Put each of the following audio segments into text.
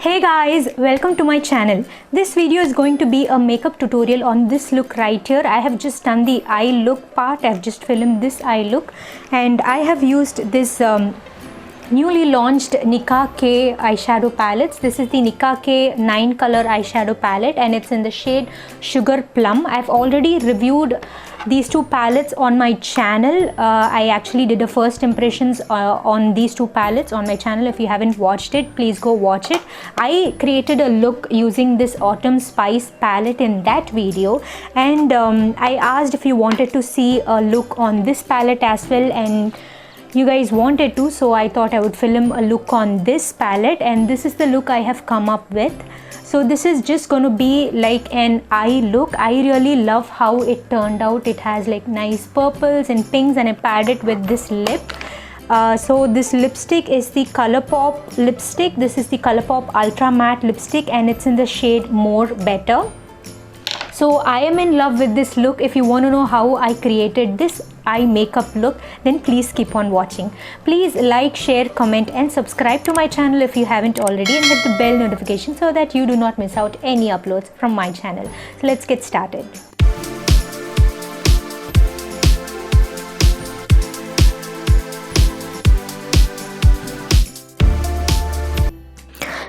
Hey guys, welcome to my channel. This video is going to be a makeup tutorial on this look right here. I have just done the eye look part. I've just filmed this eye look and I have used this newly launched Nicka K eyeshadow palettes. This is the Nicka K 9 color eyeshadow palette and it's in the shade Sugar Plum. I've already reviewed these two palettes on my channel. I actually did a first impressions on these two palettes on my channel. If you haven't watched it, please go watch it. I created a look using this Autumn Spice palette in that video, and I asked if you wanted to see a look on this palette as well, and you guys wanted to, so I thought I would film a look on this palette, and this is the look I have come up with. So this is just going to be like an eye look. I really love how it turned out. It has like nice purples and pinks, and I paired it with this lip. So this lipstick is the ColourPop lipstick. This is the ColourPop Ultra Matte lipstick and it's in the shade More Better. So I am in love with this look. If you want to know how I created this eye makeup look, then please keep on watching. Please like, share, comment and subscribe to my channel if you haven't already, and hit the bell notification so that you do not miss out any uploads from my channel. So let's get started.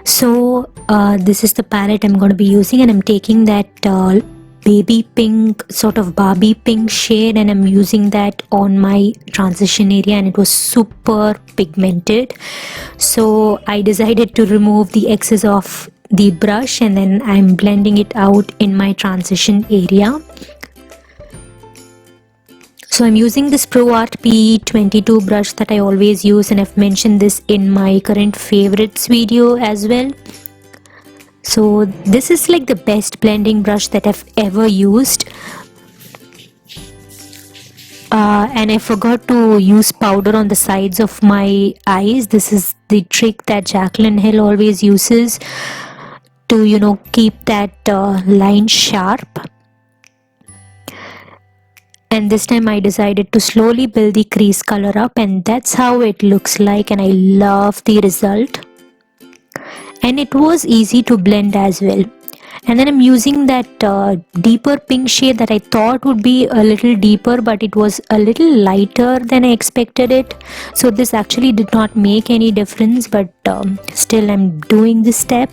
So this is the palette I'm going to be using, and I'm taking that baby pink, sort of Barbie pink shade, and I'm using that on my transition area, and it was super pigmented. So I decided to remove the excess of the brush, and then I'm blending it out in my transition area. So I'm using this Pro Art P22 brush that I always use, and I've mentioned this in my current favorites video as well. So this is like the best blending brush that I've ever used. And I forgot to use powder on the sides of my eyes. This is the trick that Jaclyn Hill always uses to, keep that line sharp. And this time I decided to slowly build the crease color up, and that's how it looks like, and I love the result. And it was easy to blend as well. And then I'm using that deeper pink shade that I thought would be a little deeper, but it was a little lighter than I expected it. So this actually did not make any difference, but still I'm doing this step.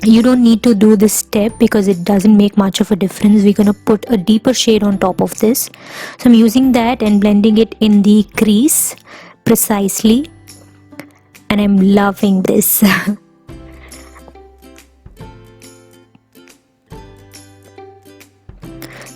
You don't need to do this step because it doesn't make much of a difference. We're gonna put a deeper shade on top of this. So I'm using that and blending it in the crease precisely, and I'm loving this.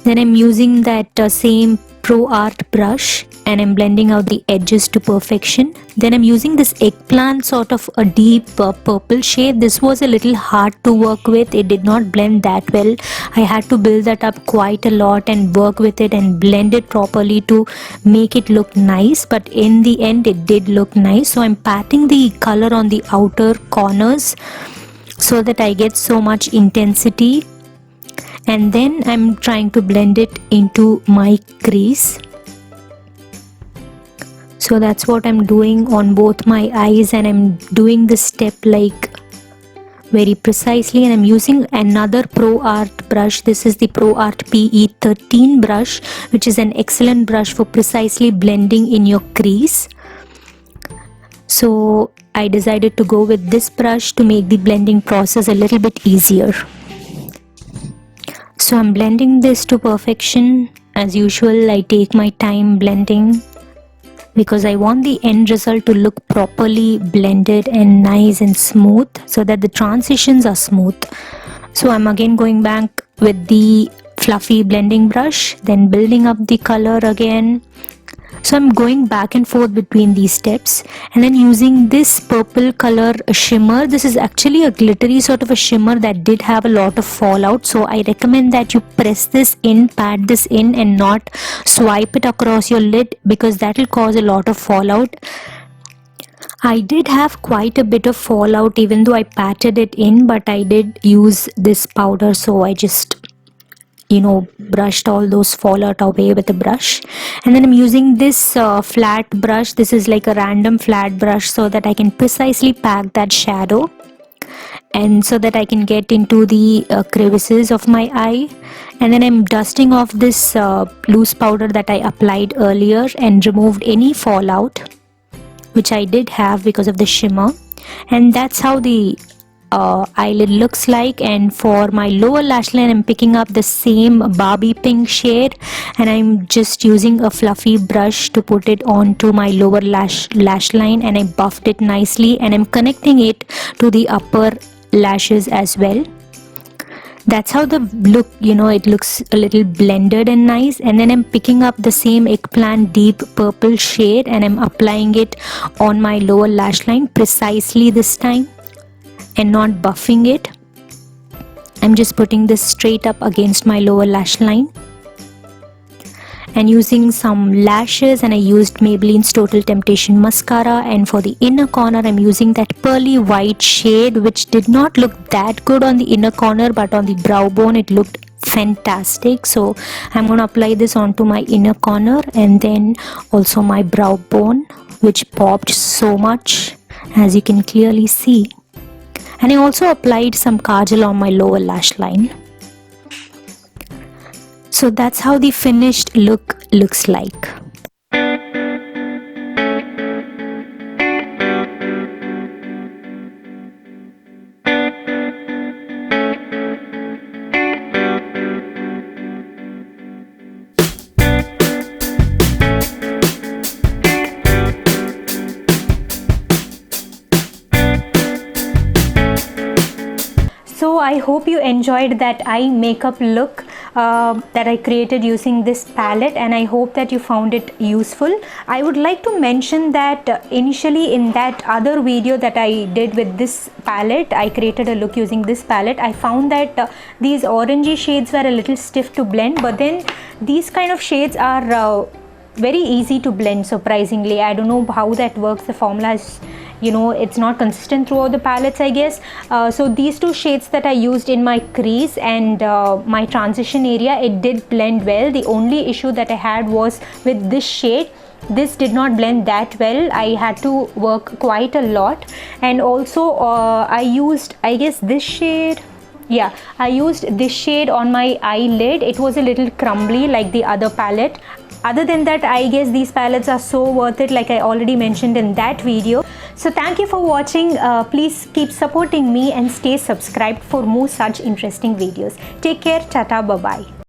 Then I'm using that same Pro Art brush, and I'm blending out the edges to perfection. Then I'm using this eggplant, sort of a deep purple shade. This was a little hard to work with. It did not blend that well. I had to build that up quite a lot and work with it and blend it properly to make it look nice, but in the end it did look nice. So I'm patting the color on the outer corners so that I get so much intensity, and then I'm trying to blend it into my crease. So that's what I'm doing on both my eyes, and I'm doing this step like very precisely. And I'm using another Pro Art brush. This is the Pro Art PE13 brush, which is an excellent brush for precisely blending in your crease. So I decided to go with this brush to make the blending process a little bit easier. So I'm blending this to perfection. As usual, I take my time blending because I want the end result to look properly blended and nice and smooth, so that the transitions are smooth. So I'm again going back with the fluffy blending brush, then building up the color again. So I'm going back and forth between these steps, and then using this purple color shimmer. This is actually a glittery sort of a shimmer that did have a lot of fallout, so I recommend that you press this in, pat this in, and not swipe it across your lid, because that will cause a lot of fallout. I did have quite a bit of fallout even though I patted it in, but I did use this powder, so I just brushed all those fallout away with a brush. And then I'm using this flat brush. This is like a random flat brush so that I can precisely pack that shadow. and so that I can get into the crevices of my eye. And then I'm dusting off this loose powder that I applied earlier and removed any fallout which I did have because of the shimmer. And that's how the eyelid looks like. And for my lower lash line, I'm picking up the same Barbie pink shade, and I'm just using a fluffy brush to put it onto my lower lash line, and I buffed it nicely, and I'm connecting it to the upper lashes as well. That's how the look, it looks a little blended and nice. And then I'm picking up the same eggplant deep purple shade, and I'm applying it on my lower lash line precisely this time, and not buffing it. I'm just putting this straight up against my lower lash line and using some lashes, and I used Maybelline's Total Temptation mascara. And for the inner corner, I'm using that pearly white shade, which did not look that good on the inner corner, but on the brow bone it looked fantastic. So I'm going to apply this onto my inner corner and then also my brow bone, which popped so much, as you can clearly see. And I also applied some kajal on my lower lash line. So that's how the finished look looks like. So I hope you enjoyed that eye makeup look that I created using this palette, and I hope that you found it useful. I would like to mention that initially in that other video that I did with this palette, I created a look using this palette. I found that these orangey shades were a little stiff to blend, but then these kind of shades are very easy to blend, surprisingly. I don't know how that works. The formula is, it's not consistent throughout the palettes, I guess. So these two shades that I used in my crease and my transition area, it did blend well. The only issue that I had was with this shade. This did not blend that well. I had to work quite a lot. And also I used, I guess, this shade. Yeah, I used this shade on my eyelid. It was a little crumbly like the other palette. Other than that, I guess these palettes are so worth it, like I already mentioned in that video. So thank you for watching. Please keep supporting me and stay subscribed for more such interesting videos. Take care. Tata. Bye bye.